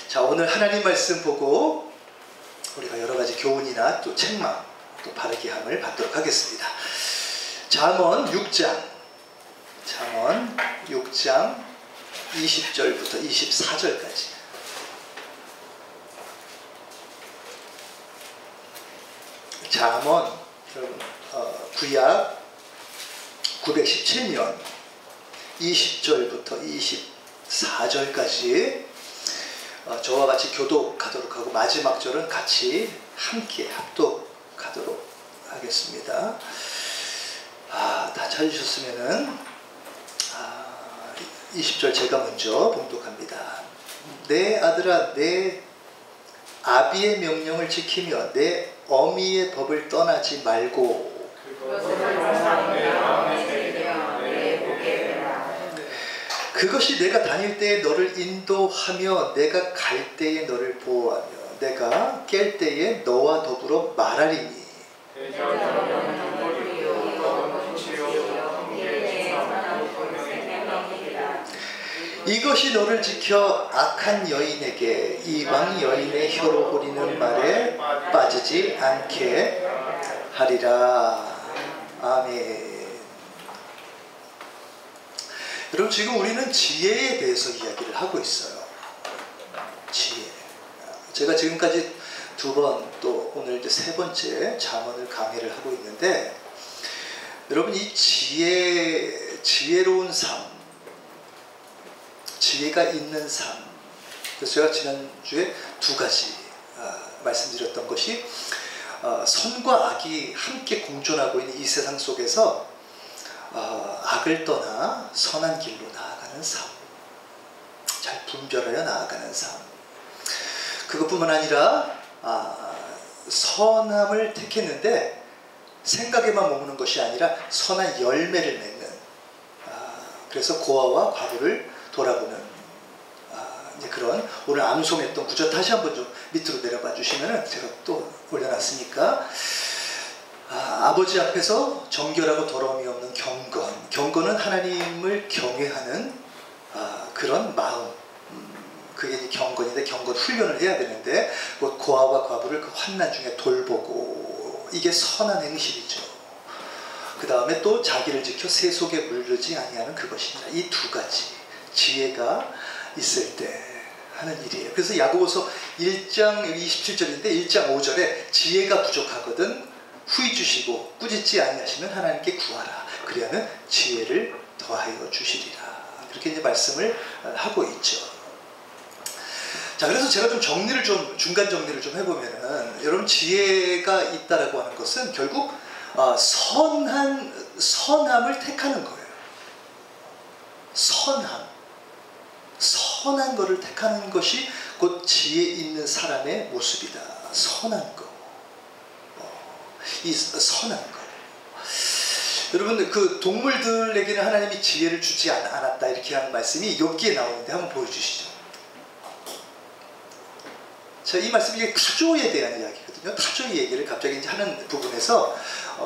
자, 오늘 하나님 말씀 보고 우리가 여러 가지 교훈이나 또 책망, 또 바르게 함을 받도록 하겠습니다. 잠언 6장 20절부터 24절까지. 잠언, 여러분, 구약 917년 20절부터 24절까지 저와 같이 교독하도록 하고, 마지막 절은 같이 함께 합독하도록 하겠습니다. 다 찾으셨으면은 20절 제가 먼저 봉독합니다. 내 아들아, 내 아비의 명령을 지키며 내 어미의 법을 떠나지 말고 그것이 내가 다닐 때에 너를 인도하며 내가 갈 때에 너를 보호하며 내가 깰 때에 너와 더불어 말하리니 이것이 너를 지켜 악한 여인에게 이방 여인의 혀로 호리는 말에 빠지지 않게 하리라. 아멘. 여러분, 지금 우리는 지혜에 대해서 이야기를 하고 있어요. 지혜. 제가 지금까지 2번, 또 오늘 이제 3번째 잠언을 강의를 하고 있는데, 여러분, 이 지혜로운 삶, 지혜가 있는 삶. 그래서 제가 지난주에 2가지 말씀드렸던 것이, 선과 악이 함께 공존하고 있는 이 세상 속에서 악을 떠나 선한 길로 나아가는 삶, 잘 분별하여 나아가는 삶. 그것뿐만 아니라 선함을 택했는데 생각에만 머무는 것이 아니라 선한 열매를 맺는, 그래서 고아와 과부를 돌아보는 이제 그런, 오늘 암송했던 구절 다시 한번 좀 밑으로 내려봐 주시면은 제가 또 올려놨으니까, 아버지 앞에서 정결하고 더러움이 없는 경건. 경건은 하나님을 경외하는 그런 마음. 그게 이제 경건인데, 경건 훈련을 해야 되는데, 고아와 과부를 그 환난 중에 돌보고, 이게 선한 행실이죠. 그 다음에 또 자기를 지켜 세속에 물들지 아니하는 그것이니라. 이 2가지 지혜가 있을 때 하는 일이에요. 그래서 야고보서 1장 27절인데 1장 5절에 지혜가 부족하거든 후히 주시고 꾸짖지 아니하시면 하나님께 구하라. 그리하면 지혜를 더하여 주시리라. 그렇게 이제 말씀을 하고 있죠. 자, 그래서 제가 좀 중간 정리를 좀 해보면은, 여러분, 지혜가 있다라고 하는 것은 결국 선함을 택하는 거예요. 선한 것을 택하는 것이 곧 지혜 있는 사람의 모습이다. 선한 거. 이 선한 거. 여러분, 그 동물들에게는 하나님이 지혜를 주지 않았다, 이렇게 하는 말씀이 욥기에 나오는데 한번 보여주시죠. 자, 이 말씀이 이게 타조에 대한 이야기거든요. 타조의 얘기를 갑자기 이제 하는 부분에서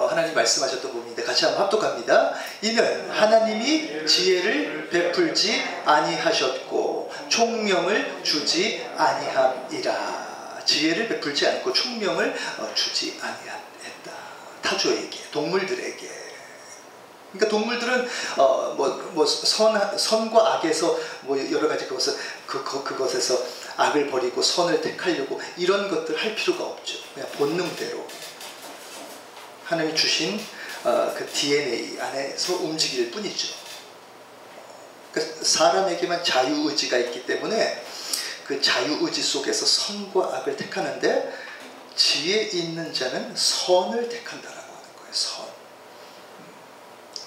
하나님 말씀하셨던 부분인데 같이 한번 합독합니다. 이는 하나님이 지혜를 베풀지 아니하셨고 총명을 주지 아니함이라. 지혜를 베풀지 않고 총명을 주지 아니했다. 타조에게, 동물들에게. 그러니까 동물들은 선과 악에서 여러 가지 그것에서 악을 버리고 선을 택하려고 이런 것들 할 필요가 없죠. 그냥 본능대로 하나님이 주신 그 DNA 안에서 움직일 뿐이죠. 그러니까 사람에게만 자유의지가 있기 때문에 그 자유의지 속에서 선과 악을 택하는데, 지혜 있는 자는 선을 택한다라고 하는 거예요. 선.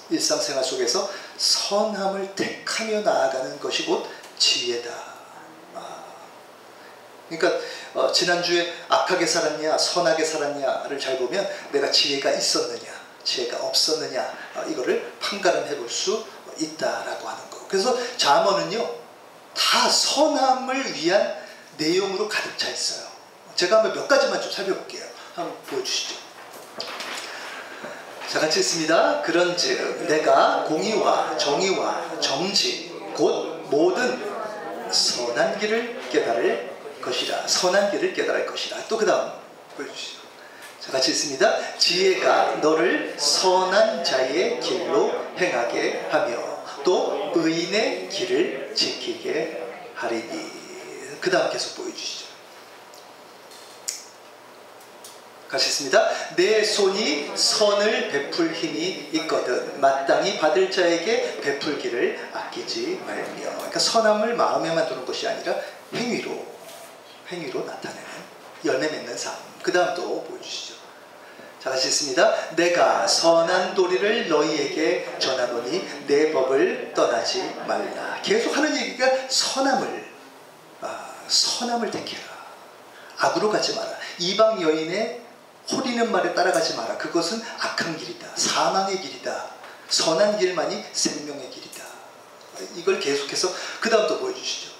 일상생활 속에서 선함을 택하며 나아가는 것이 곧 지혜다. 그러니까 지난주에 악하게 살았냐 선하게 살았냐를 잘 보면 내가 지혜가 있었느냐 지혜가 없었느냐, 이거를 판가름해 볼 수 있다라고 하는 거. 그래서 잠언은요 다 선함을 위한 내용으로 가득 차 있어요. 제가 한번 몇 가지만 좀 살펴볼게요. 한번 보여주시죠. 자, 같이 읽습니다. 그런즉 내가 공의와 정의와 정직 곧 모든 선한 길을 깨달을 것이라. 선한 길을 깨달을 것이라. 또 그 다음 보여주시죠. 자, 같이 읽습니다. 지혜가 너를 선한 자의 길로 행하게 하며 또 의인의 길을 지키게 하리니. 그 다음 계속 보여주시죠. 같이 읽습니다. 내 손이 선을 베풀 힘이 있거든 마땅히 받을 자에게 베풀기를 아끼지 말며. 그러니까 선함을 마음에만 두는 것이 아니라 행위로 나타내는 열매 맺는 삶. 그 다음 또 보여주시죠. 자, 같이 읽습니다. 내가 선한 도리를 너희에게 전하노니 내 법을 떠나지 말라. 계속 하는 얘기가 선함을 택해라. 악으로 가지 마라. 이방 여인의 호리는 말에 따라가지 마라. 그것은 악한 길이다. 사망의 길이다. 선한 길만이 생명의 길이다. 이걸 계속해서 그 다음 또 보여주시죠.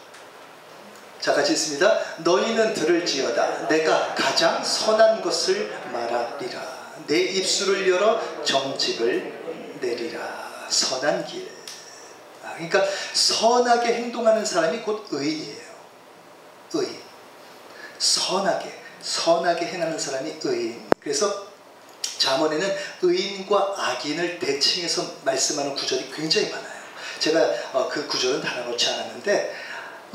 자, 같이 있습니다. 너희는 들을지어다. 내가 가장 선한 것을 말하리라. 내 입술을 열어 정직을 내리라. 선한 길. 그러니까 선하게 행동하는 사람이 곧 의인이에요. 의인. 선하게 행하는 사람이 의인. 그래서 잠언에는 의인과 악인을 대칭해서 말씀하는 구절이 굉장히 많아요. 제가 그 구절은 달아놓지 않았는데,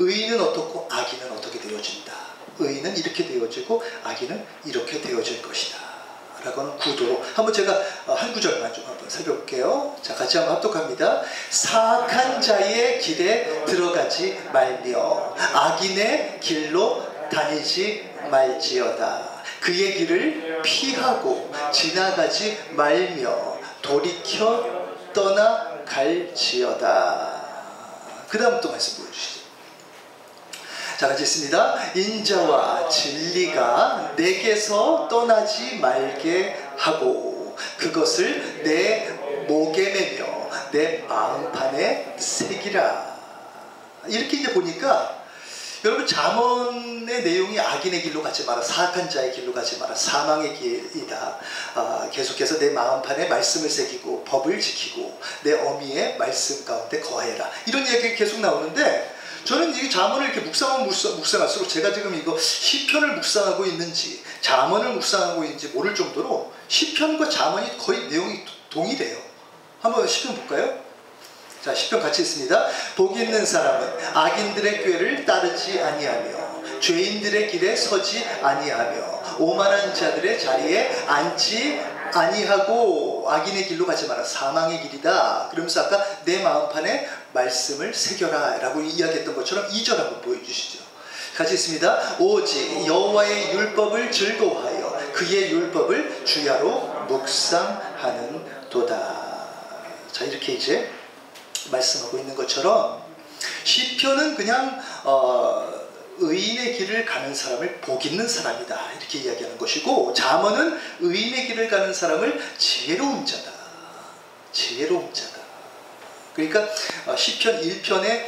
의인은 어떻고 악인은 어떻게 되어진다. 의인은 이렇게 되어지고 악인은 이렇게 되어질 것이다 라고 하는 구도로 한번 제가 한 구절만 좀 한번 살펴볼게요. 자, 같이 한번 합독합니다. 사악한 자의 길에 들어가지 말며 악인의 길로 다니지 말지어다. 그의 길을 피하고 지나가지 말며 돌이켜 떠나갈지어다. 그 다음 또 말씀 보여주시죠. 자, 같이 있습니다. 인자와 진리가 내게서 떠나지 말게 하고 그것을 내 목에 매며 내 마음판에 새기라. 이렇게 이제 보니까 여러분, 잠언의 내용이 악인의 길로 가지 마라, 사악한 자의 길로 가지 마라, 사망의 길이다. 계속해서 내 마음판에 말씀을 새기고 법을 지키고 내 어미의 말씀 가운데 거해라. 이런 얘기가 계속 나오는데, 저는 이 잠언을 이렇게 묵상할수록 제가 지금 이거 시편을 묵상하고 있는지 잠언을 묵상하고 있는지 모를 정도로 시편과 잠언이 거의 내용이 동일해요. 한번 시편 볼까요? 자, 시편 같이 있습니다. 복 있는 사람은 악인들의 꾀를 따르지 아니하며 죄인들의 길에 서지 아니하며 오만한 자들의 자리에 앉지 아니하고 악인의 길로 가지 마라. 사망의 길이다. 그러면서 아까 내 마음판에 말씀을 새겨라 라고 이야기했던 것처럼 2절 한번 보여주시죠. 같이 있습니다. 오직 여호와의 율법을 즐거워하여 그의 율법을 주야로 묵상하는 도다. 자, 이렇게 이제 말씀하고 있는 것처럼 시편은 그냥 의인의 길을 가는 사람을 복 있는 사람이다 이렇게 이야기하는 것이고, 잠언은 의인의 길을 가는 사람을 지혜로운 자다. 그러니까 시편 1편의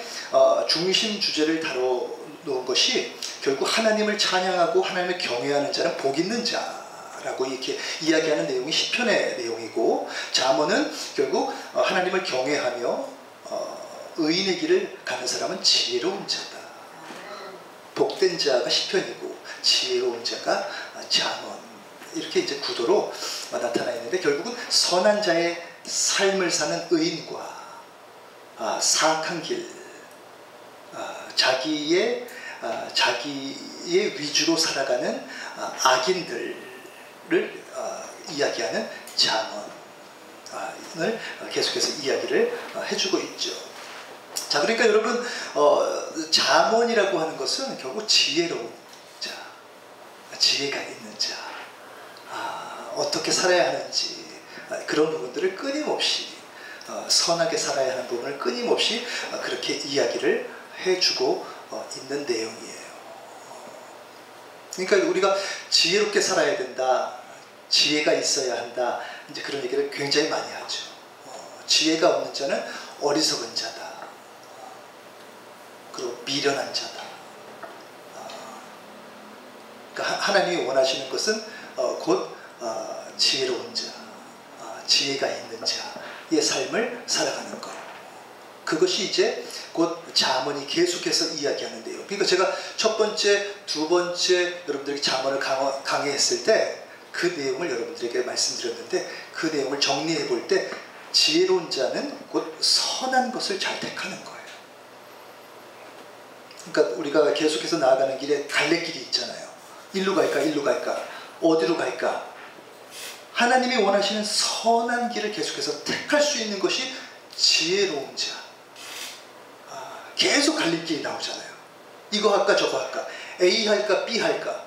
중심 주제를 다뤄놓은 것이 결국 하나님을 찬양하고 하나님을 경외하는 자는 복 있는 자라고 이렇게 이야기하는 내용이 시편의 내용이고, 잠언은 결국 하나님을 경외하며 의인의 길을 가는 사람은 지혜로운 자다. 복된 자가 시편이고 지혜로운 자가 잠언. 이렇게 이제 구도로 나타나 있는데, 결국은 선한 자의 삶을 사는 의인과 사악한 길, 자기의 위주로 살아가는 악인들을 이야기하는 잠언을 계속해서 이야기를 해주고 있죠. 자, 그러니까 여러분, 잠언이라고 하는 것은 결국 지혜로운 자, 지혜가 있는 자, 어떻게 살아야 하는지 그런 부분들을 끊임없이 선하게 살아야 하는 부분을 끊임없이 그렇게 이야기를 해주고 있는 내용이에요. 그러니까 우리가 지혜롭게 살아야 된다, 지혜가 있어야 한다, 이제 그런 얘기를 굉장히 많이 하죠. 지혜가 없는 자는 어리석은 자다, 그리고 미련한 자다. 그러니까 하나님이 원하시는 것은 곧 지혜로운 자, 지혜가 있는 자의 삶을 살아가는 것. 그것이 이제 곧 잠언이 계속해서 이야기하는데요. 그러니까 제가 첫 번째, 두 번째 여러분들에게 잠언을 강의했을 때 그 내용을 여러분들에게 말씀드렸는데, 그 내용을 정리해 볼 때 지혜로운 자는 곧 선한 것을 잘 택하는 거예요. 그러니까 우리가 계속해서 나아가는 길에 갈래길이 있잖아요. 일로 갈까, 일로 갈까, 어디로 갈까. 하나님이 원하시는 선한 길을 계속해서 택할 수 있는 것이 지혜로운 자. 계속 갈림길이 나오잖아요. 이거 할까 저거 할까, A 할까 B 할까,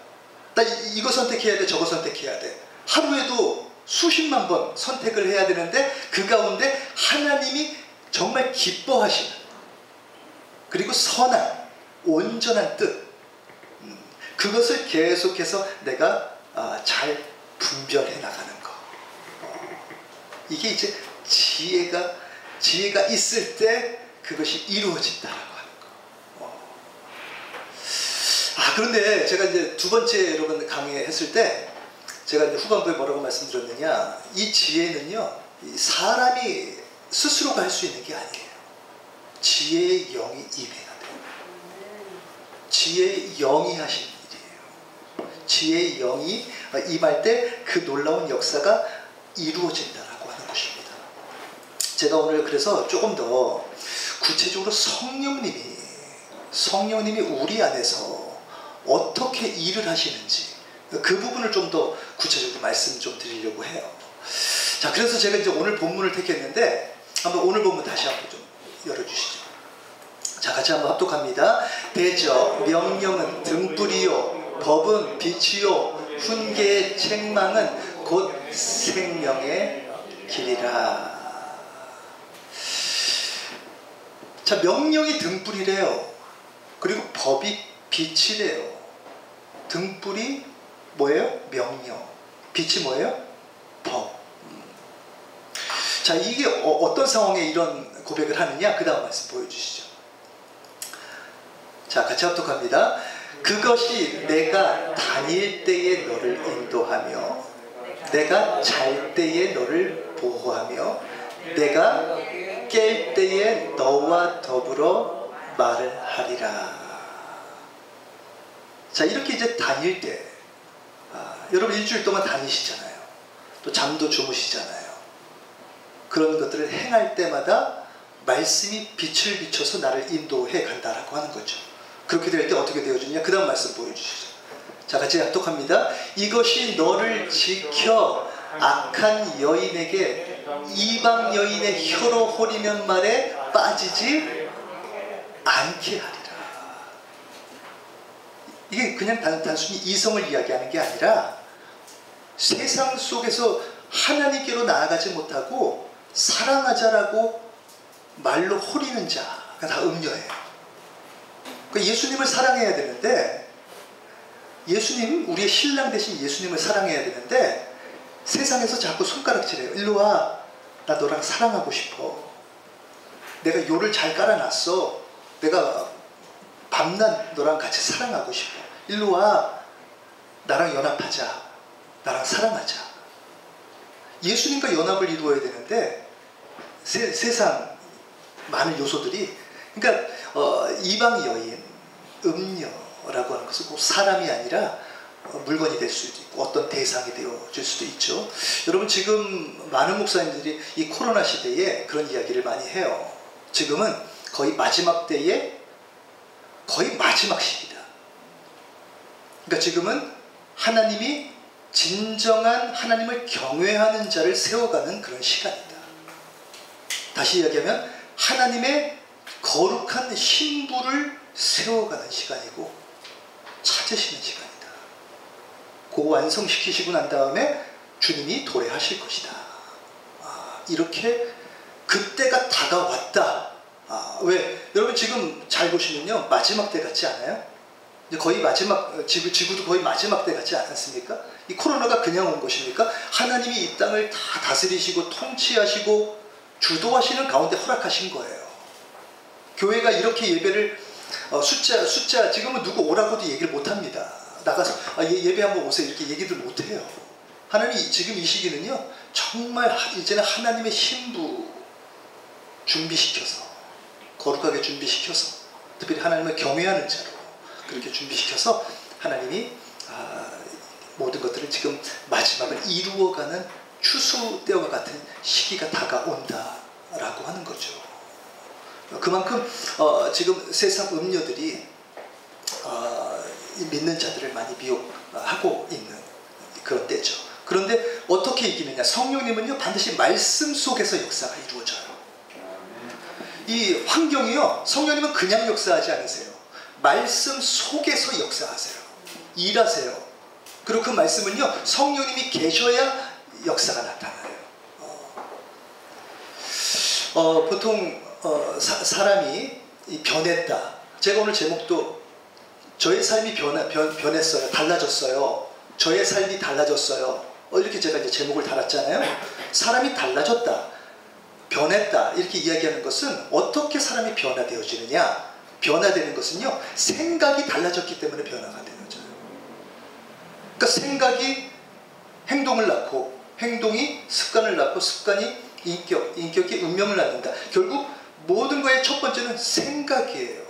나 이거 선택해야 돼 저거 선택해야 돼. 하루에도 수십만 번 선택을 해야 되는데 그 가운데 하나님이 정말 기뻐하시는, 그리고 선한 온전한 뜻, 그것을 계속해서 내가 잘 분별해 나가는 거. 이게 이제 지혜가 있을 때 그것이 이루어진다라고 하는 거. 그런데 제가 이제 두 번째 여러분 강의했을 때 제가 이제 후반부에 뭐라고 말씀드렸느냐, 이 지혜는요, 사람이 스스로가 할 수 있는 게 아니에요. 지혜의 영이 임해야 돼요. 지혜의 영이 하시는 일이에요. 지혜의 영이 임할 때 그 놀라운 역사가 이루어진다라고 하는 것입니다. 제가 오늘 그래서 조금 더 구체적으로 성령님이 우리 안에서 어떻게 일을 하시는지 그 부분을 좀 더 구체적으로 말씀 좀 드리려고 해요. 자, 그래서 제가 이제 오늘 본문을 택했는데 한번 오늘 본문 다시 한번 좀 열어주시죠. 자, 같이 한번 합독합니다. 대저 명령은 등불이요 법은 빛이요 훈계의 책망은 곧 생명의 길이라. 자, 명령이 등불이래요. 그리고 법이 빛이래요. 등불이 뭐예요? 명령. 빛이 뭐예요? 법. 자, 이게 어떤 상황에 이런 고백을 하느냐, 그 다음 말씀 보여주시죠. 자, 같이 합독합니다. 그것이 내가 다닐 때에 너를 인도하며 내가 잘 때에 너를 보호하며 내가 깰 때에 너와 더불어 말을 하리라. 자, 이렇게 이제 다닐 때, 여러분 일주일 동안 다니시잖아요. 또 잠도 주무시잖아요. 그런 것들을 행할 때마다 말씀이 빛을 비춰서 나를 인도해 간다라고 하는 거죠. 그렇게 될 때 어떻게 되어지느냐, 그 다음 말씀 보여주시죠. 자, 같이 합독합니다. 이것이 너를 지켜 악한 여인에게 이방 여인의 혀로 호리는 말에 빠지지 않게 하리라. 이게 그냥 단순히 이성을 이야기하는 게 아니라 세상 속에서 하나님께로 나아가지 못하고 사랑하자라고 말로 호리는 자가 다 음녀예요. 그러니까 예수님을 사랑해야 되는데, 예수님, 우리의 신랑 대신 예수님을 사랑해야 되는데 세상에서 자꾸 손가락질해요. 일로 와, 나 너랑 사랑하고 싶어. 내가 요를 잘 깔아놨어. 내가 밤낮 너랑 같이 사랑하고 싶어. 일로 와, 나랑 연합하자. 나랑 사랑하자. 예수님과 연합을 이루어야 되는데 세상 많은 요소들이, 그러니까 이방 여인, 음녀라고 하는 것은 꼭 사람이 아니라 물건이 될 수도 있고 어떤 대상이 되어질 수도 있죠. 여러분, 지금 많은 목사님들이 이 코로나 시대에 그런 이야기를 많이 해요. 지금은 거의 마지막 때에 거의 마지막 시기다. 그러니까 지금은 하나님이 진정한 하나님을 경외하는 자를 세워가는 그런 시간이다. 다시 이야기하면 하나님의 거룩한 신부를 세워가는 시간이고 찾으시는 시간이다. 그거 완성시키시고 난 다음에 주님이 도래하실 것이다. 이렇게 그때가 다가왔다. 왜? 여러분 지금 잘 보시면요, 마지막 때 같지 않아요? 이제 거의 마지막, 지구도 거의 마지막 때 같지 않습니까? 이 코로나가 그냥 온 것입니까? 하나님이 이 땅을 다 다스리시고 통치하시고 주도하시는 가운데 허락하신 거예요. 교회가 이렇게 예배를 숫자 지금은 누구 오라고도 얘기를 못합니다. 나가서 예배 한번 오세요 이렇게 얘기를 못해요. 하나님이 지금 이 시기는요, 정말 이제는 하나님의 신부 준비시켜서 거룩하게 준비시켜서, 특별히 하나님을 경외하는 자로 그렇게 준비시켜서 하나님이 모든 것들을 지금 마지막을 이루어가는 추수 때와 같은 시기가 다가온다라고 하는 거죠. 그만큼 지금 세상 음료들이 믿는 자들을 많이 미혹하고 있는 그런 때죠. 그런데 어떻게 이기느냐? 성령님은요 반드시 말씀 속에서 역사가 이루어져요. 이 환경이요, 성령님은 그냥 역사하지 않으세요. 말씀 속에서 역사하세요. 일하세요. 그리고 그 말씀은요 성령님이 계셔야 역사가 나타나요. 보통 사람이 변했다. 제가 오늘 제목도 저의 삶이 변했어요. 달라졌어요. 저의 삶이 달라졌어요. 이렇게 제가 이제 제목을 달았잖아요. 사람이 달라졌다, 변했다 이렇게 이야기하는 것은 어떻게 사람이 변화되어지느냐? 변화되는 것은요 생각이 달라졌기 때문에 변화가 되어져요. 그러니까 생각이 행동을 낳고, 행동이 습관을 낳고, 습관이 인격이 운명을 낳는다. 결국 모든 거의 첫 번째는 생각이에요.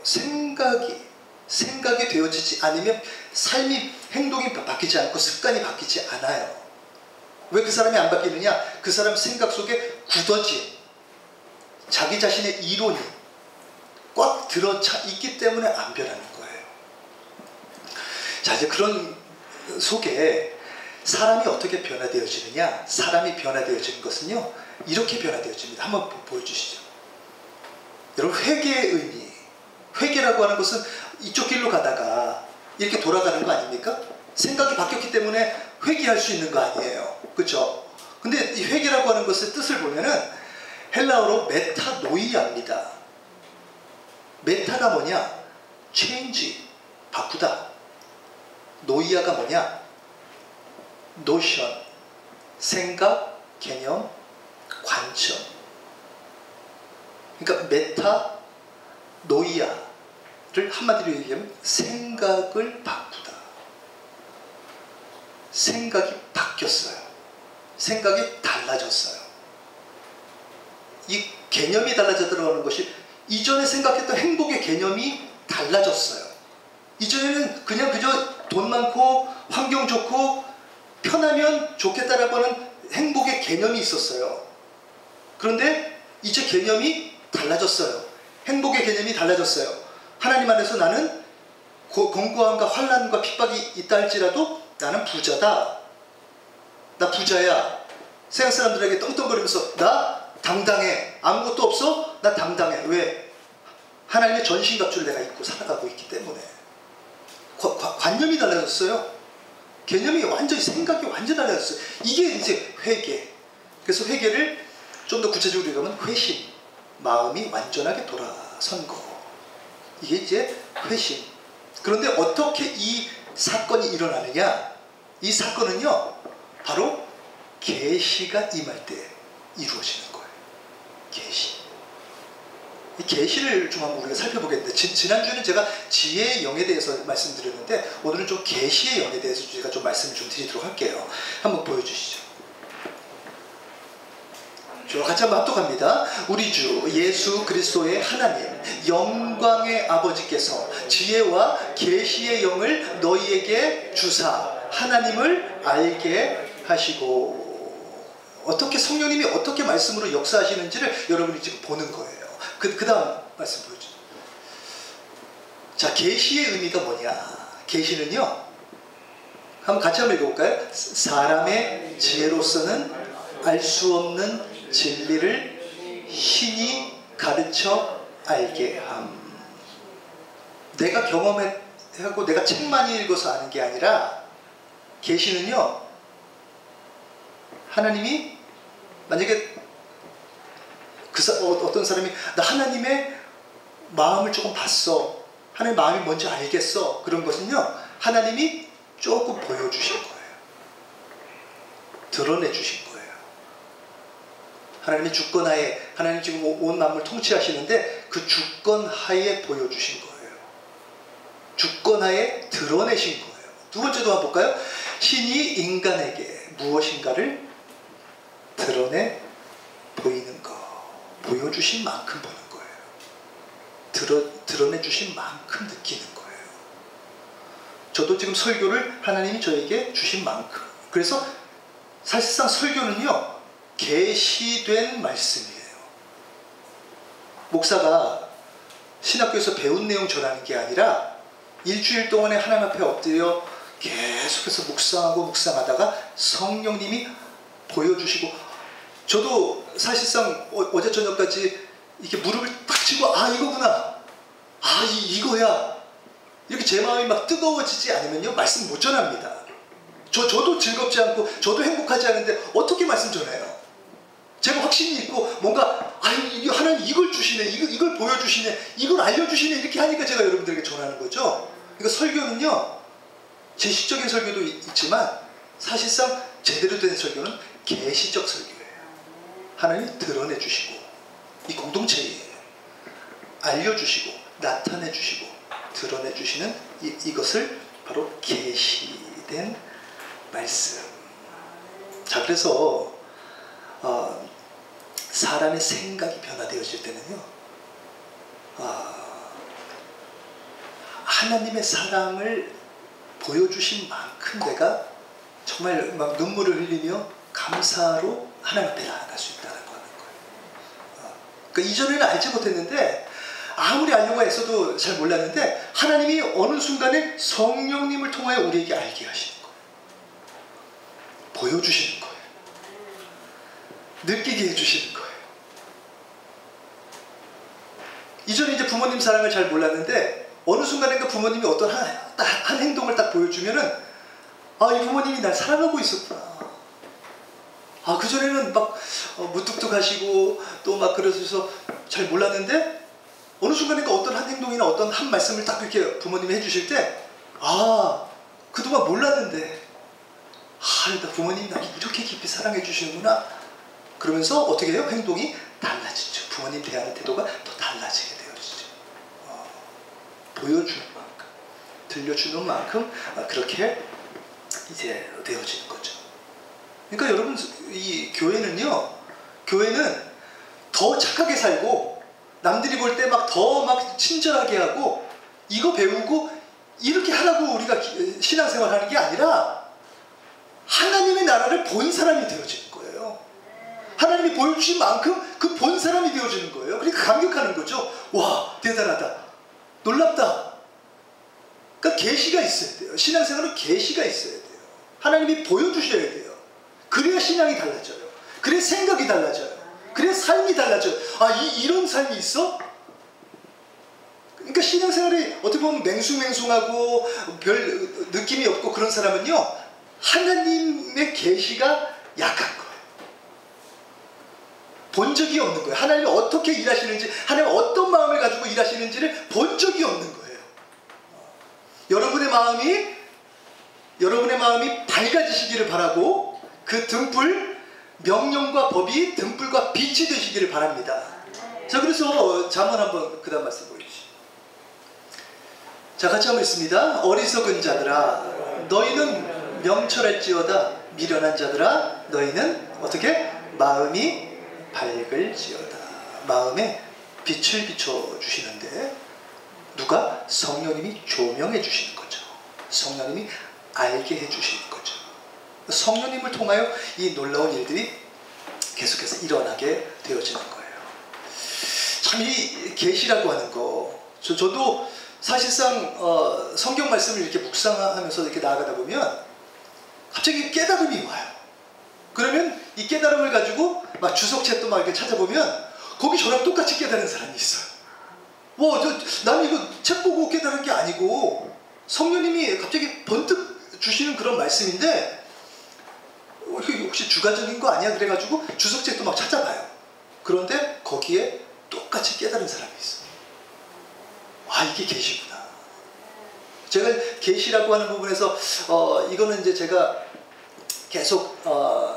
생각이 되어지지 않으면 삶이, 행동이 바뀌지 않고 습관이 바뀌지 않아요. 왜 그 사람이 안 바뀌느냐? 그 사람 생각 속에 굳어진 자기 자신의 이론이 꽉 들어차 있기 때문에 안 변하는 거예요. 자, 이제 그런 속에 사람이 어떻게 변화되어지느냐? 사람이 변화되어지는 것은요 이렇게 변화되어집니다. 한번 보여주시죠. 여러분, 회개의 의미, 회개라고 하는 것은 이쪽 길로 가다가 이렇게 돌아가는 거 아닙니까? 생각이 바뀌었기 때문에 회개할 수 있는 거 아니에요. 그렇죠? 근데 이 회개라고 하는 것의 뜻을 보면은 헬라어로 메타노이아입니다. 메타가 뭐냐? 체인지, 바꾸다. 노이아가 뭐냐? 노션, 생각, 개념, 관점. 그러니까 메타, 노이아를 한마디로 얘기하면 생각을 바꾸다. 생각이 바뀌었어요. 생각이 달라졌어요. 이 개념이 달라졌다는 것이 이전에 생각했던 행복의 개념이 달라졌어요. 이전에는 그저 돈 많고 환경 좋고 편하면 좋겠다라고 하는 행복의 개념이 있었어요. 그런데 이제 개념이 달라졌어요. 행복의 개념이 달라졌어요. 하나님 안에서 나는 공고함과 환난과 핍박이 있다 할지라도 나는 부자다. 나 부자야. 세상 사람들에게 떵떵거리면서 나 당당해. 아무것도 없어? 나 당당해. 왜? 하나님의 전신갑주를 내가 입고 살아가고 있기 때문에. 관념이 달라졌어요. 개념이 완전히, 생각이 완전히 달라졌어요. 이게 이제 회개. 그래서 회개를 좀 더 구체적으로 얘기하면 회심. 마음이 완전하게 돌아선 거. 이게 이제 회심. 그런데 어떻게 이 사건이 일어나느냐? 이 사건은요 바로 계시가 임할 때 이루어지는 거예요. 계시. 이 계시를 좀 한번 우리가 살펴보겠는데, 지난주에는 제가 지혜의 영에 대해서 말씀드렸는데 오늘은 좀 계시의 영에 대해서 제가 좀 말씀을 좀 드리도록 할게요. 한번 보여주시죠. 같이 한번 합독합니다. 우리 주 예수 그리스도의 하나님 영광의 아버지께서 지혜와 계시의 영을 너희에게 주사 하나님을 알게 하시고, 어떻게 성령님이 어떻게 말씀으로 역사하시는지를 여러분이 지금 보는 거예요. 그 다음 말씀 보여주죠. 자, 계시의 의미가 뭐냐? 계시는요, 한번 같이 한번 읽어볼까요? 사람의 지혜로서는 알 수 없는 진리를 신이 가르쳐 알게 함. 내가 경험하고 내가 책 많이 읽어서 아는 게 아니라, 계시는요 하나님이 만약에 어떤 사람이 나 하나님의 마음을 조금 봤어, 하나님의 마음이 뭔지 알겠어, 그런 것은요 하나님이 조금 보여주신 거예요. 드러내 주신 거예요. 하나님의 주권하에, 하나님 지금 온 만물 통치하시는데 그 주권하에 보여주신 거예요. 주권하에 드러내신 거예요. 두 번째도 한번 볼까요? 신이 인간에게 무엇인가를 드러내 보이는 거, 보여주신 만큼 보는 거예요. 드러내 주신 만큼 느끼는 거예요. 저도 지금 설교를 하나님이 저에게 주신 만큼, 그래서 사실상 설교는요 계시된 말씀이에요. 목사가 신학교에서 배운 내용 전하는 게 아니라 일주일 동안에 하나님 앞에 엎드려 계속해서 묵상하다가 성령님이 보여주시고, 저도 사실상 어제 저녁까지 이렇게 무릎을 딱 치고 이거구나, 이거야, 이렇게 제 마음이 막 뜨거워지지 않으면요 말씀 못 전합니다. 저도 즐겁지 않고 저도 행복하지 않은데 어떻게 말씀 전해요? 제가 확신이 있고 뭔가 하나님 이걸 주시네, 이걸 보여주시네, 이걸 알려주시네, 이렇게 하니까 제가 여러분들에게 전하는 거죠. 그러니까 설교는요 제시적인 설교도 있지만 사실상 제대로 된 설교는 계시적 설교예요. 하나님이 드러내 주시고 이 공동체에 알려주시고 나타내 주시고 드러내 주시는 이것을 바로 계시된 말씀. 자, 그래서 사람의 생각이 변화되어질 때는요 하나님의 사랑을 보여주신 만큼 내가 정말 막 눈물을 흘리며 감사로 하나님 앞에 나아갈 수 있다는 거예요. 그러니까 이전에는 알지 못했는데, 아무리 알려고 애써도 잘 몰랐는데 하나님이 어느 순간에 성령님을 통하여 우리에게 알게 하시는 거예요. 보여주시는 거예요. 느끼게 해주시는 거예요. 이전에 이제 부모님 사랑을 잘 몰랐는데 어느 순간인가 부모님이 어떤 한 행동을 딱 보여주면은 이 부모님이 날 사랑하고 있었구나. 그전에는 막 무뚝뚝하시고 또 막 그러셔서 잘 몰랐는데 어느 순간인가 어떤 한 행동이나 어떤 한 말씀을 딱 이렇게 부모님이 해주실 때 그동안 몰랐는데 나 부모님이 나를 이렇게 깊이 사랑해 주시는구나. 그러면서 어떻게 해요? 행동이 달라지죠. 부모님 대하는 태도가 더 달라지게 되어지죠. 보여주는 만큼, 들려주는 만큼 그렇게 이제 되어지는 거죠. 그러니까 여러분, 이 교회는 더 착하게 살고 남들이 볼 때 더 친절하게 하고 이거 배우고 이렇게 하라고 우리가 신앙생활 하는 게 아니라 하나님의 나라를 본 사람이 되어지는 거예요. 하나님이 보여주신 만큼 그 본 사람이 되어지는 거예요. 그러니까 감격하는 거죠. 와, 대단하다, 놀랍다. 그러니까 계시가 있어야 돼요. 신앙생활은 계시가 있어야 돼요. 하나님이 보여주셔야 돼요. 그래야 신앙이 달라져요. 그래야 생각이 달라져요. 그래야 삶이 달라져요. 이런 삶이 있어? 그러니까 신앙생활이 어떻게 보면 맹숭맹숭하고 별 느낌이 없고 그런 사람은요 하나님의 계시가 약한 거예요. 본 적이 없는 거예요. 하나님이 어떻게 일하시는지, 하나님이 어떤 마음을 가지고 일하시는지를 본 적이 없는 거예요. 여러분의 마음이 밝아지시기를 바라고 그 등불, 명령과 법이 등불과 빛이 되시기를 바랍니다. 자, 그래서 잠언 한번 그 다음 말씀 보여주시죠. 자, 같이 한번 읽습니다. 어리석은 자들아 너희는 명철할지어다, 미련한 자들아 너희는 어떻게? 마음이 밝을지어다. 마음에 빛을 비춰주시는데 누가? 성령님이 조명해 주시는 거죠. 성령님이 알게 해주시는 거죠. 성령님을 통하여 이 놀라운 일들이 계속해서 일어나게 되어지는 거예요. 참 이 계시라고 하는 거, 저도 사실상 성경 말씀을 이렇게 묵상하면서 이렇게 나아가다 보면 갑자기 깨달음이 와요. 그러면 이 깨달음을 가지고 막 주석책도 막 이렇게 찾아보면 거기 저랑 똑같이 깨달은 사람이 있어요. 나는 이거 책 보고 깨달은 게 아니고 성령님이 갑자기 번뜩 주시는 그런 말씀인데 혹시 주관적인 거 아니야? 그래가지고 주석책도 막 찾아봐요. 그런데 거기에 똑같이 깨달은 사람이 있어요. 이게 계시구나. 제가 계시라고 하는 부분에서 이거는 이제 제가 계속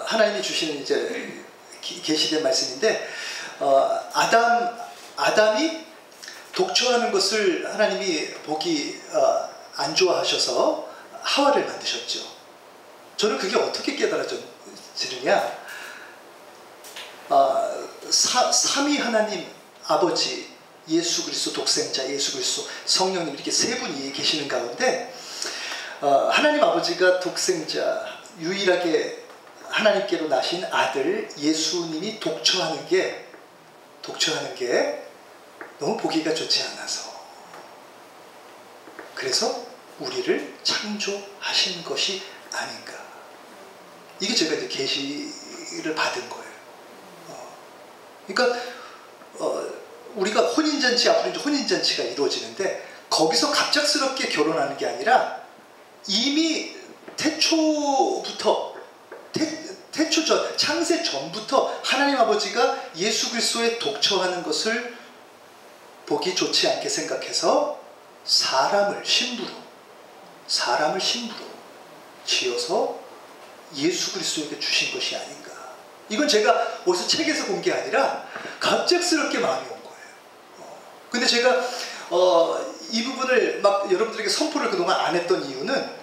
하나님이 주시는 이제 계시된 말씀인데 아담이 독초라는 것을 하나님이 보기 안 좋아하셔서 하와를 만드셨죠. 저는 그게 어떻게 깨달아지느냐, 삼위 하나님 아버지 예수 그리스도 독생자, 예수 그리스도 성령님 이렇게 세 분이 계시는 가운데 하나님 아버지가 독생자, 유일하게 하나님께로 나신 아들 예수님이 독처하는 게 너무 보기가 좋지 않아서, 그래서 우리를 창조하신 것이 아닌가. 이게 제가 이제 계시를 받은 거예요. 그러니까 우리가 혼인잔치, 앞으로 이제 혼인잔치가 이루어지는데 거기서 갑작스럽게 결혼하는 게 아니라 이미 태초부터 태초 전, 창세 전부터 하나님 아버지가 예수 그리스도의 독처하는 것을 보기 좋지 않게 생각해서 사람을 신부로 지어서 예수 그리스도에게 주신 것이 아닌가. 이건 제가 어디서 책에서 본 게 아니라 갑작스럽게 마음이 온 거예요. 근데 제가 이 부분을 막 여러분들에게 선포를 그동안 안 했던 이유는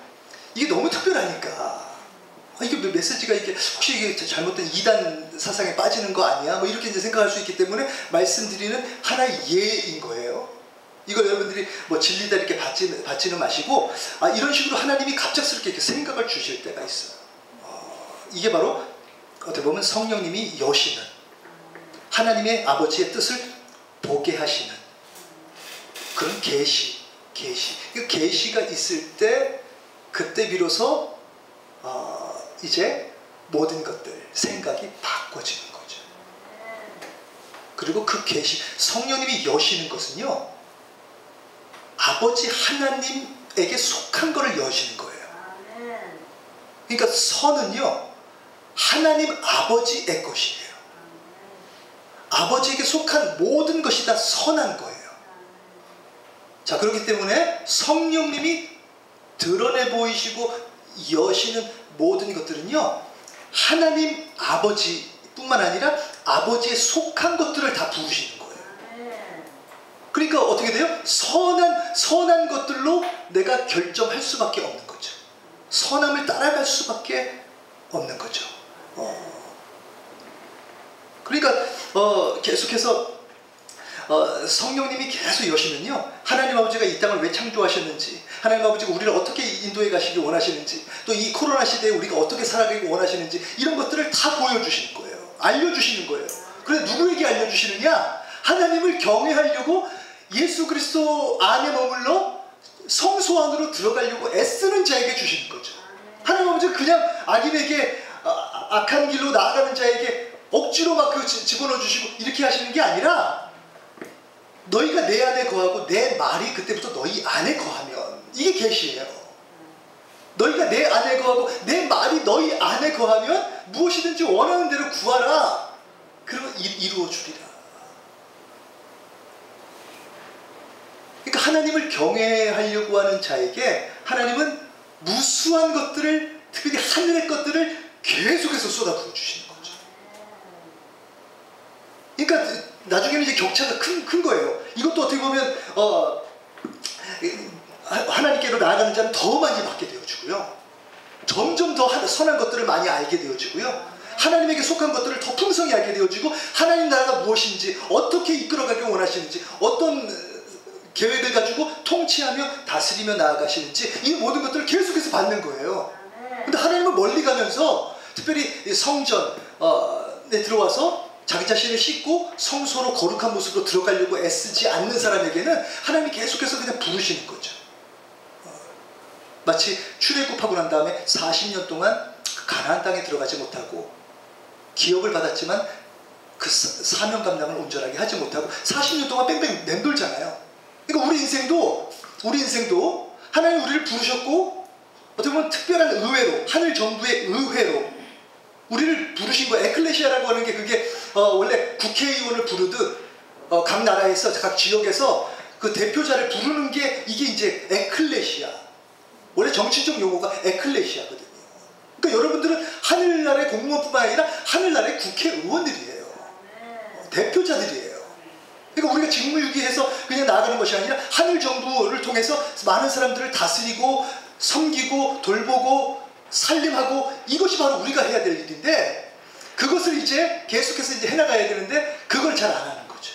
이게 너무 특별하니까. 이게 메시지가 이게 혹시 이게 잘못된 이단 사상에 빠지는 거 아니야? 뭐 이렇게 이제 생각할 수 있기 때문에 말씀드리는 하나의 예인 거예요. 이걸 여러분들이 뭐 진리다 이렇게 받지는 마시고, 이런 식으로 하나님이 갑작스럽게 이렇게 생각을 주실 때가 있어요. 이게 바로 어떻게 보면 성령님이 여시는, 하나님의 아버지의 뜻을 보게 하시는 그런 계시. 그 계시가 있을 때 그때 비로소 이제 모든 것들 생각이 바꿔지는 거죠. 그리고 그 계시, 성령님이 여시는 것은요, 아버지 하나님에게 속한 거를 여시는 거예요. 그러니까 선은요, 하나님 아버지의 것이에요. 아버지에게 속한 모든 것이 다 선한 거예요. 자, 그렇기 때문에 성령님이 드러내 보이시고 여시는 모든 것들은요, 하나님 아버지뿐만 아니라 아버지에 속한 것들을 다 부으시는 거예요. 그러니까 어떻게 돼요? 선한 것들로 내가 결정할 수밖에 없는 거죠. 선함을 따라갈 수밖에 없는 거죠. 그러니까 계속해서 성령님이 계속 여시면요, 하나님 아버지가 이 땅을 왜 창조하셨는지, 하나님 아버지가 우리를 어떻게 인도해 가시길 원하시는지, 또 이 코로나 시대에 우리가 어떻게 살아가길 원하시는지, 이런 것들을 다 보여주시는 거예요. 알려주시는 거예요. 그런데 누구에게 알려주시느냐? 하나님을 경외하려고 예수 그리스도 안에 머물러 성소 안으로 들어가려고 애쓰는 자에게 주시는 거죠. 하나님 아버지가 그냥 악인에게, 악한 길로 나아가는 자에게 억지로 막 집어넣어 주시고 이렇게 하시는 게 아니라, 너희가 내 안에 거하고 내 말이 그때부터 너희 안에 거하면, 이게 계시예요. 너희가 내 안에 거하고 내 말이 너희 안에 거하면 무엇이든지 원하는 대로 구하라. 그러면 이루어 주리라. 그러니까 하나님을 경외하려고 하는 자에게 하나님은 무수한 것들을, 특별히 하늘의 것들을 계속해서 쏟아부어 주시는 거죠. 그러니까 나중에는 이제 격차가 큰 거예요. 이것도 어떻게 보면 하나님께로 나아가는 자는 더 많이 받게 되어지고요, 점점 더 선한 것들을 많이 알게 되어지고요, 하나님에게 속한 것들을 더 풍성히 알게 되어지고, 하나님 나라가 무엇인지, 어떻게 이끌어가길 원하시는지, 어떤 계획을 가지고 통치하며 다스리며 나아가시는지, 이 모든 것들을 계속해서 받는 거예요. 근데 하나님은 멀리 가면서, 특별히 성전에 들어와서 자기 자신을 씻고 성소로 거룩한 모습으로 들어가려고 애쓰지 않는 사람에게는 하나님이 계속해서 그냥 부르시는 거죠. 마치 출애굽하고 난 다음에 40년 동안 가나안 땅에 들어가지 못하고 기업을 받았지만 그 사명 감당을 온전하게 하지 못하고 40년 동안 뺑뺑 맴돌잖아요. 그러니까 우리 인생도 하나님 우리를 부르셨고, 어떻게 보면 특별한 의회로, 하늘 정부의 의회로 우리를 부르신 거예요. 에클레시아라고 하는 게, 그게 원래 국회의원을 부르듯 각 나라에서, 각 지역에서 그 대표자를 부르는 게, 이게 이제 에클레시아. 원래 정치적 용어가 에클레시아거든요. 그러니까 여러분들은 하늘나라의 공무원뿐만 아니라 하늘나라의 국회의원들이에요. 대표자들이에요. 그러니까 우리가 직무유기해서 그냥 나아가는 것이 아니라 하늘 정부를 통해서 많은 사람들을 다스리고 섬기고 돌보고 살림하고, 이것이 바로 우리가 해야 될 일인데, 그것을 이제 계속해서 이제 해나가야 되는데 그걸 잘 안 하는 거죠.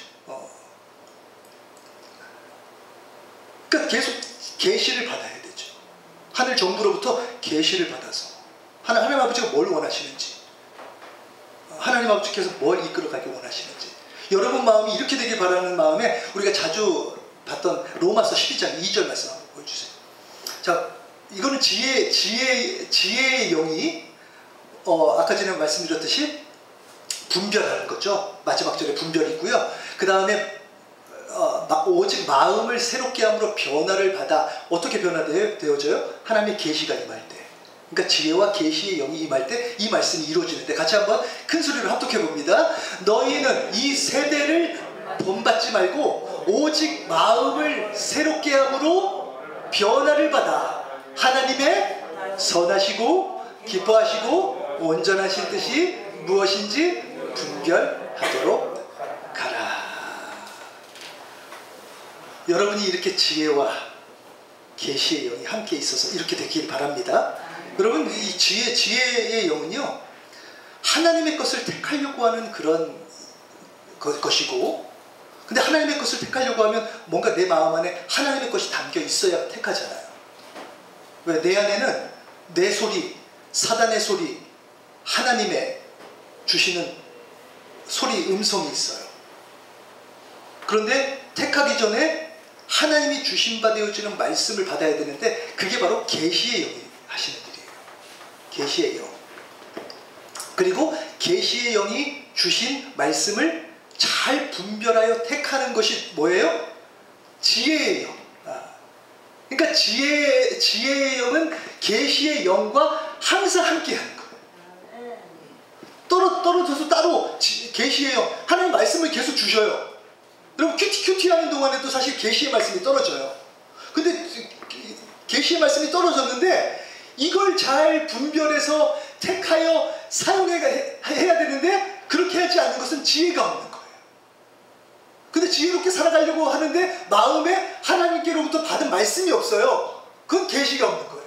계속 계시를 받아야 되죠. 하늘 정부로부터 계시를 받아서 하나님 아버지가 뭘 원하시는지, 하나님 아버지께서 뭘 이끌어가길 원하시는지, 여러분 마음이 이렇게 되길 바라는 마음에 우리가 자주 봤던 로마서 12장 2절 말씀 한번 보여주세요. 자, 이거는 지혜의 영이 아까 전에 말씀드렸듯이 분별하는 거죠. 마지막 절에 분별이 있고요. 그 다음에 오직 마음을 새롭게 함으로 변화를 받아. 어떻게 변화되어져요? 하나님의 계시가 임할 때. 그러니까 지혜와 계시의 영이 임할 때 이 말씀이 이루어지는데, 같이 한번 큰 소리로 합독해 봅니다. 너희는 이 세대를 본받지 말고 오직 마음을 새롭게 함으로 변화를 받아 하나님의 선하시고 기뻐하시고 온전하신 뜻이 무엇인지 분별하도록 가라. 여러분이 이렇게 지혜와 계시의 영이 함께 있어서 이렇게 되길 바랍니다. 여러분, 이 지혜의 영은요, 하나님의 것을 택하려고 하는 그런 것이고, 근데 하나님의 것을 택하려고 하면 뭔가 내 마음 안에 하나님의 것이 담겨 있어야 택하잖아요. 왜? 내 안에는 내 소리, 사단의 소리, 하나님의 주시는 소리, 음성이 있어요. 그런데 택하기 전에 하나님이 주신 바 되어지는 말씀을 받아야 되는데, 그게 바로 계시의 영이 하시는 일이에요. 계시의 영. 그리고 계시의 영이 주신 말씀을 잘 분별하여 택하는 것이 뭐예요? 지혜의 영. 그러니까 지혜의 영은 계시의 영과 항상 함께하는 거예요. 떨어져서 따로 계시의 영, 하나님 말씀을 계속 주셔요. 여러분, 큐티 하는 동안에도 사실 계시의 말씀이 떨어져요. 근데 계시의 말씀이 떨어졌는데 이걸 잘 분별해서 택하여 사용해야 되는데, 그렇게 하지 않는 것은 지혜가 없는 거예요. 근데 지혜롭게 살아가려고 하는데 마음에 하나님께로부터 받은 말씀이 없어요. 그건 계시가 없는 거예요.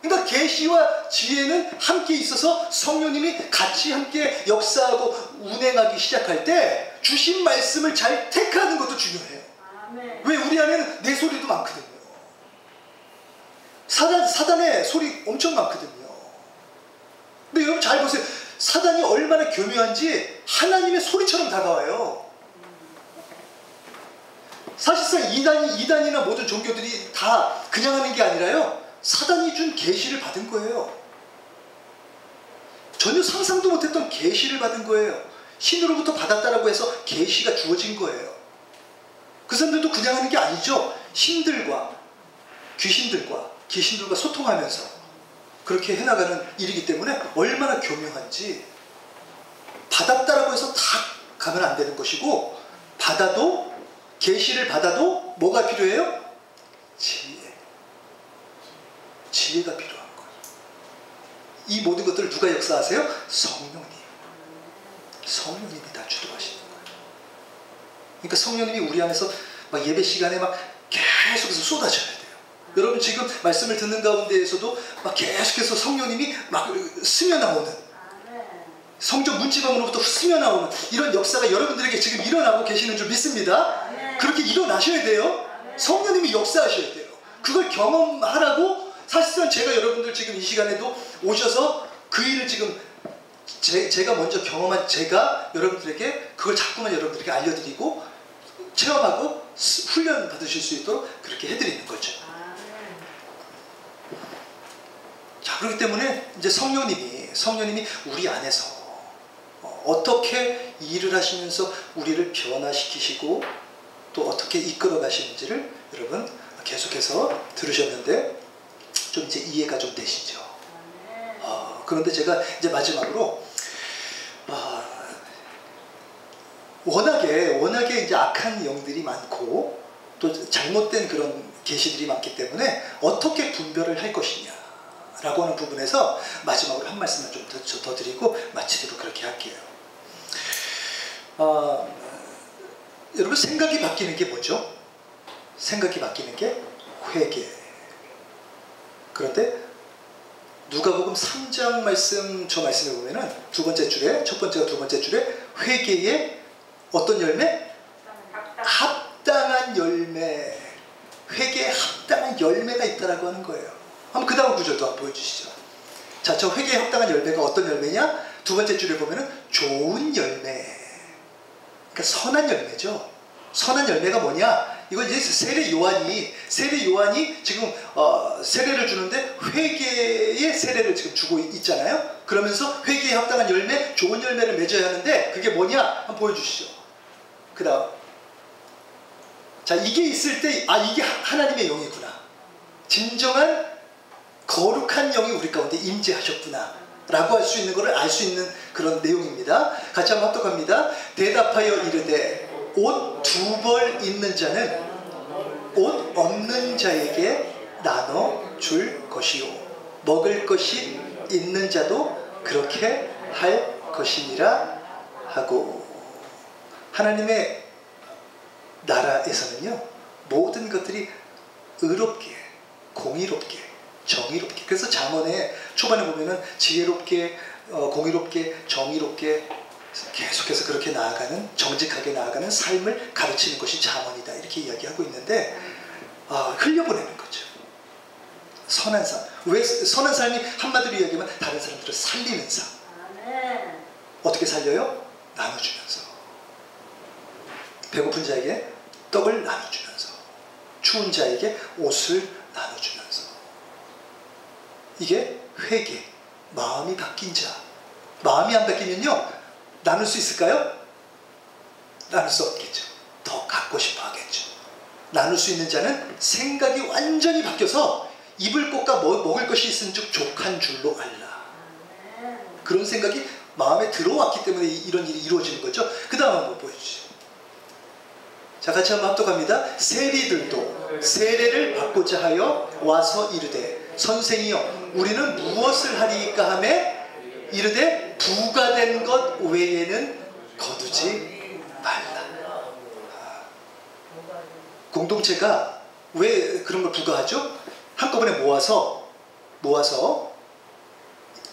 그러니까 계시와 지혜는 함께 있어서 성령님이 같이 함께 역사하고 운행하기 시작할 때 주신 말씀을 잘 택하는 것도 중요해요. 아멘. 왜? 우리 안에는 내 소리도 많거든요. 사단의 소리 엄청 많거든요. 근데 여러분 잘 보세요. 사단이 얼마나 교묘한지 하나님의 소리처럼 다가와요. 사실상 이단이나 모든 종교들이 다 그냥 하는 게 아니라요, 사단이 준 계시를 받은 거예요. 전혀 상상도 못했던 계시를 받은 거예요. 신으로부터 받았다라고 해서 계시가 주어진 거예요. 그 사람들도 그냥 하는 게 아니죠. 신들과 귀신들과 소통하면서 그렇게 해나가는 일이기 때문에 얼마나 교묘한지, 받았다라고 해서 다 가면 안 되는 것이고, 계시를 받아도 뭐가 필요해요? 지혜가 필요한 거예요. 이 모든 것들을 누가 역사하세요? 성령님이 다 주도하시는 거예요. 그러니까 성령님이 우리 안에서 막 예배 시간에 막 계속해서 쏟아져야 돼요. 여러분 지금 말씀을 듣는 가운데에서도 막 계속해서 성령님이 막 스며나오는, 성전 문지방으로부터 스며나오는 이런 역사가 여러분들에게 지금 일어나고 계시는 줄 믿습니다. 그렇게 일어나셔야 돼요. 성령님이 역사하셔야 돼요. 그걸 경험하라고 사실상 제가 여러분들 지금 이 시간에도 오셔서 그 일을 지금 제가 먼저 경험한, 제가 여러분들에게 그걸 자꾸만 여러분들에게 알려드리고 체험하고 훈련 받으실 수 있도록 그렇게 해드리는 거죠. 자, 그렇기 때문에 이제 성령님이 우리 안에서 어떻게 일을 하시면서 우리를 변화시키시고 또 어떻게 이끌어 가시는지를 여러분 계속해서 들으셨는데 좀 이제 이해가 좀 되시죠? 그런데 제가 이제 마지막으로 워낙에 이제 악한 영들이 많고 또 잘못된 그런 계시들이 많기 때문에 어떻게 분별을 할 것이냐라고 하는 부분에서 마지막으로 한 말씀을 좀 더 드리고 마치도록 그렇게 할게요. 여러분, 생각이 바뀌는 게 뭐죠? 생각이 바뀌는 게 회개. 그런데 누가복음 3장 말씀, 저 말씀에 보면은 첫 번째가 두 번째 줄에 회개의 어떤 열매? 합당한 열매. 회개 받겠다라고 하는 거예요. 한번 그 다음 구절도 한번 보여주시죠. 자, 저 회개에 합당한 열매가 어떤 열매냐? 두 번째 줄에 보면은 좋은 열매. 그러니까 선한 열매죠. 선한 열매가 뭐냐? 이건 이제 세례 요한이 지금 세례를 주는데 회개의 세례를 지금 주고 있잖아요. 그러면서 회개에 합당한 열매, 좋은 열매를 맺어야 하는데 그게 뭐냐? 한번 보여주시죠. 그 다음. 자, 이게 있을 때 이게 하나님의 영이구나. 진정한 거룩한 영이 우리 가운데 임재하셨구나 라고 할 수 있는 것을 알 수 있는 그런 내용입니다. 같이 한번 합독합니다. 대답하여 이르되 옷 두 벌 있는 자는 옷 없는 자에게 나눠 줄 것이요 먹을 것이 있는 자도 그렇게 할 것이니라 하고. 하나님의 나라에서는요, 모든 것들이 의롭게, 공의롭게, 정의롭게. 그래서 잠언에 초반에 보면은 지혜롭게, 공의롭게, 정의롭게 계속해서 그렇게 나아가는, 정직하게 나아가는 삶을 가르치는 것이 잠언이다 이렇게 이야기하고 있는데, 흘려보내는 거죠. 선한 삶. 왜 선한 삶이 한마디로 이야기하면 다른 사람들을 살리는 삶. 어떻게 살려요? 나눠주면서. 배고픈 자에게 떡을 나눠주면서, 추운 자에게 옷을 나눠주면서. 이게 회개, 마음이 바뀐 자. 마음이 안 바뀌면요, 나눌 수 있을까요? 나눌 수 없겠죠. 더 갖고 싶어 하겠죠. 나눌 수 있는 자는 생각이 완전히 바뀌어서 입을 꽃과 먹을 것이 있은 즉 족한 줄로 알라. 그런 생각이 마음에 들어왔기 때문에 이런 일이 이루어지는 거죠. 그 다음 한번 보여주시죠. 자, 같이 한번 합독합니다. 세리들도 세례를 받고자 하여 와서 이르되 선생이여 우리는 무엇을 하리이까 하매 이르되 부가된 것 외에는 거두지 말라. 공동체가 왜 그런 걸 부과하죠? 한꺼번에 모아서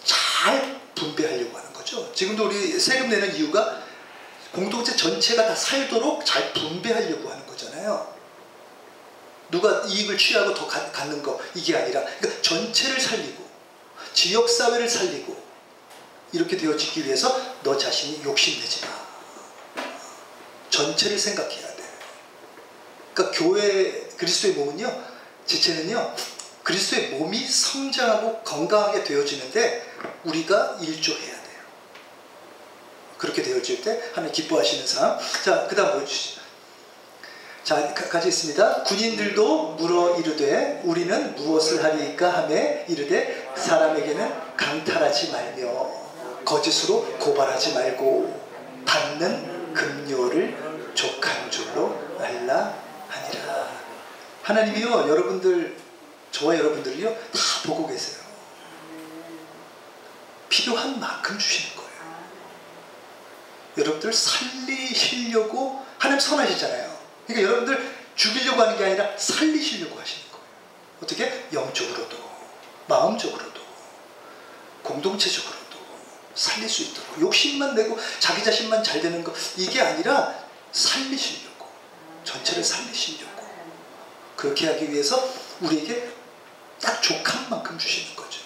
잘 분배하려고 하는 거죠. 지금도 우리 세금 내는 이유가 공동체 전체가 다 살도록 잘 분배하려고 하는 거잖아요. 누가 이익을 취하고 더 갖는 거, 이게 아니라 그러니까 전체를 살리고 지역사회를 살리고 이렇게 되어지기 위해서 너 자신이 욕심내지 마. 전체를 생각해야 돼. 그러니까 교회, 그리스도의 몸은요, 지체는요, 그리스도의 몸이 성장하고 건강하게 되어지는데 우리가 일조해야 돼요. 그렇게 되어질 때 하나님 기뻐하시는 삶. 자, 그 다음 보여주시죠. 자, 같이 있습니다. 군인들도 물어 이르되 우리는 무엇을 하리이까 하매 이르되 사람에게는 강탈하지 말며 거짓으로 고발하지 말고 받는 급료를 족한 줄로 알라 하니라. 하나님이요, 여러분들, 저와 여러분들이요 다 보고 계세요. 필요한 만큼 주시는 거예요. 여러분들 살리시려고, 하나님 선하시잖아요. 그러니까 여러분들 죽이려고 하는 게 아니라 살리시려고 하시는 거예요. 어떻게? 영적으로도, 마음적으로도, 공동체적으로도 살릴 수 있도록. 욕심만 내고 자기 자신만 잘 되는 거, 이게 아니라 살리시려고, 전체를 살리시려고. 그렇게 하기 위해서 우리에게 딱 족한 만큼 주시는 거죠.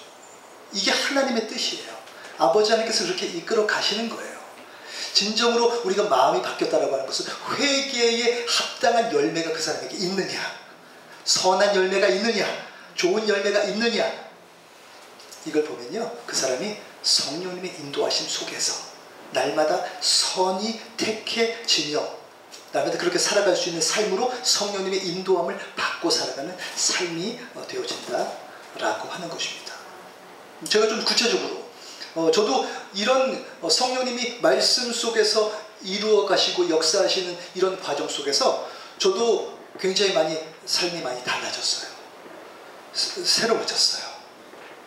이게 하나님의 뜻이에요. 아버지 하나님께서 그렇게 이끌어 가시는 거예요. 진정으로 우리가 마음이 바뀌었다라고 하는 것은 회개에 합당한 열매가 그 사람에게 있느냐, 선한 열매가 있느냐, 좋은 열매가 있느냐, 이걸 보면요, 그 사람이 성령님의 인도하심 속에서 날마다 선이 택해지며 날마다 그렇게 살아갈 수 있는 삶으로 성령님의 인도함을 받고 살아가는 삶이 되어진다라고 하는 것입니다. 제가 좀 구체적으로, 저도 이런 성령님이 말씀 속에서 이루어 가시고 역사하시는 이런 과정 속에서 저도 굉장히 삶이 많이 달라졌어요. 새로워졌어요.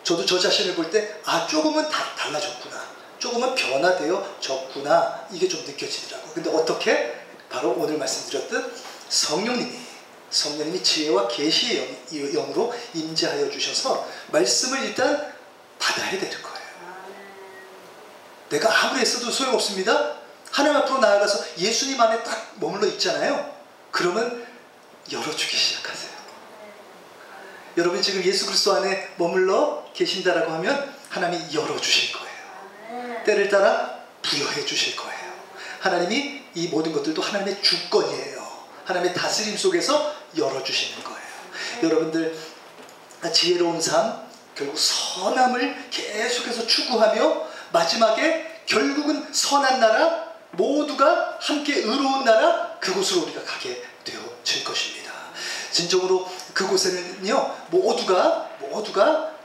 저도 저 자신을 볼 때 조금은 달라졌구나, 조금은 변화되어졌구나, 이게 좀 느껴지더라고요. 근데 어떻게? 바로 오늘 말씀드렸듯 성령님이 지혜와 계시의 영으로 임재하여 주셔서 말씀을 일단 받아야 되는 거예요. 내가 아무리 애써도 소용없습니다. 하나님 앞으로 나아가서 예수님 안에 딱 머물러 있잖아요. 그러면 열어주기 시작하세요. 여러분 지금 예수 그리스도 안에 머물러 계신다라고 하면 하나님이 열어주실 거예요. 때를 따라 부여해 주실 거예요. 하나님이 이 모든 것들도 하나님의 주권이에요. 하나님의 다스림 속에서 열어주시는 거예요. 여러분들 지혜로운 삶, 결국 선함을 계속해서 추구하며 마지막에 결국은 선한 나라, 모두가 함께 의로운 나라, 그곳으로 우리가 가게 되어질 것입니다. 진정으로 그곳에는요, 모두가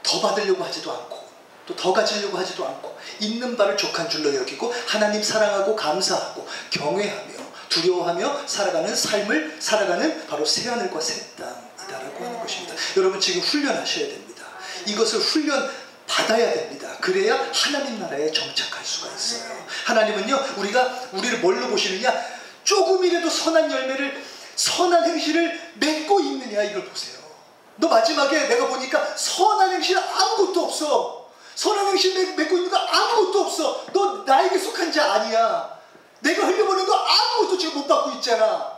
더 받으려고 하지도 않고 또 더 가지려고 하지도 않고 있는 바를 족한 줄로 여기고 하나님 사랑하고 감사하고 경외하며 두려워하며 살아가는 삶을 살아가는 바로 새하늘과 새 땅이다라고 하는 것입니다. 여러분 지금 훈련하셔야 됩니다. 이것을 훈련 받아야 됩니다. 그래야 하나님 나라에 정착할 수가 있어요. 하나님은요, 우리를 뭘로 보시느냐, 조금이라도 선한 열매를, 선한 행실을 맺고 있느냐, 이걸 보세요. 너 마지막에 내가 보니까 선한 행실 아무것도 없어. 선한 행실 맺고 있는 거 아무것도 없어. 너 나에게 속한 자 아니야. 내가 흘려보낸 거 아무것도 지금 못 받고 있잖아.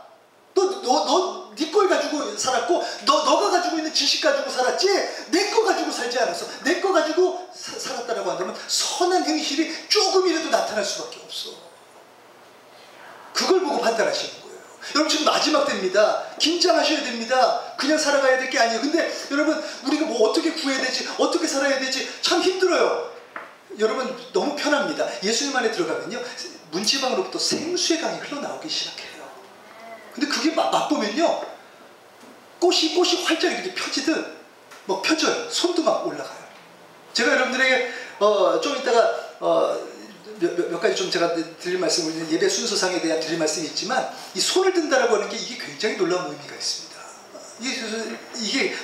네 걸 가지고 살았고, 너가 가지고 있는 지식 가지고 살았지, 내 거 가지고 살지 않았어. 내 거 가지고 살았다라고 한다면 선한 행실이 조금이라도 나타날 수밖에 없어. 그걸 보고 판단하시는 거예요. 여러분 지금 마지막 때입니다. 긴장하셔야 됩니다. 그냥 살아가야 될 게 아니에요. 근데 여러분 우리가 뭐 어떻게 구해야 되지, 어떻게 살아야 되지, 참 힘들어요. 여러분 너무 편합니다. 예수님 안에 들어가면요, 문지방으로부터 생수의 강이 흘러나오기 시작해요. 근데 그게 맛보면요, 꽃이 활짝 이렇게 펴지듯 뭐 펴져요. 손도 막 올라가요. 제가 여러분들에게 좀 이따가 몇 가지 좀 제가 드릴 말씀을, 예배 순서상에 대한 드릴 말씀이 있지만, 이 손을 든다라고 하는 게 이게 굉장히 놀라운 의미가 있습니다. 이게 굉장히